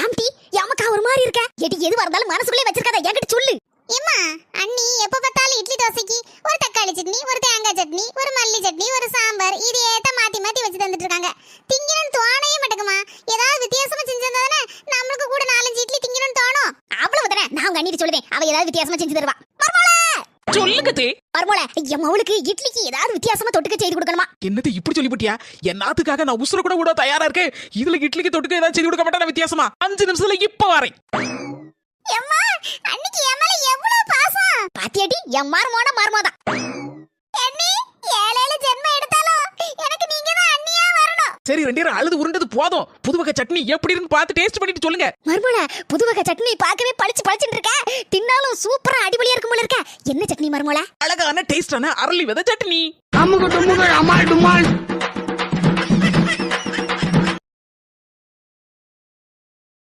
ஏம்டி ஏமக்கா ஒரு மாதிரி இருக்க? எடி எதுவா இருந்தாலும் மனசுக்குள்ளே வச்சிருக்காத, என்கிட்ட சொல்லு. ஏம்மா, அண்ணி எப்ப பார்த்தாலும் இட்லி தோசைக்கு ஒரு தக்காளி சட்னி, ஒரு தேங்காய் சட்னி, ஒரு மல்லி சட்னி, ஒரு சாம்பார் இது ஏத்த மாத்தி மாத்தி வச்சு தந்துட்டு இருக்காங்க. திங்கணும்னு தோணையே மாட்டேங்குமா? ஏதாவது வித்தியாசமா செஞ்சிருந்தானே நம்மளுக்கு கூட 4-5 இட்லி திங்கணும்னு தோணும். அவ்வளவுதானே, நான் உங்க அண்ணிட்ட சொல்லுவேன், அவ ஏதாவது வித்தியாசமா செஞ்சு தருவா. சொல்லுங்க தே. மர்மோள, என் மவளுக்கு இட்லிக்கு ஏதாவது வித்தியாசமா தொட்டுக்க செய்து கொடுக்கணுமா? என்னது இப்படி சொல்லிவிட்டியா? என்னாத்துக்காக நான் உசுர கூட விட தயாரா இருக்கேன். இதுல இட்லிக்கு தொட்டுக்க ஏதாவது செய்து கொடுக்க மாட்டேன் வித்தியாசமா. 5 நிமிஷத்துல இப்ப வரேன். எம்மா, அன்னைக்கு என் மேல எவ்வளவு பாசம் பாத்தியாடி, என் மர்மோதான். அண்ணி, 7 ஜென்மம் எடுத்தாலும் எனக்கு நீங்க தான் அண்ணியா வரணும். சரி, 2 பேரும் அழுது உருண்டது போதும். புது வகை சட்னி எப்படி இருக்குன்னு பார்த்து டேஸ்ட் பண்ணிட்டு சொல்லுங்க. மர்மோள, புது வகை சட்னி பார்க்கவே பளிச்சுன்னு இருக்க. தின்னாலும் சூப்பரா அடிபொலியா இருக்கும் போல இருக்க. என்ன சட்னி மர்மோள? அழகான டேஸ்டான அரளி விதை சட்னி. அம்முக்கு டும்முக்கு அம்மாள் டும்மாள்.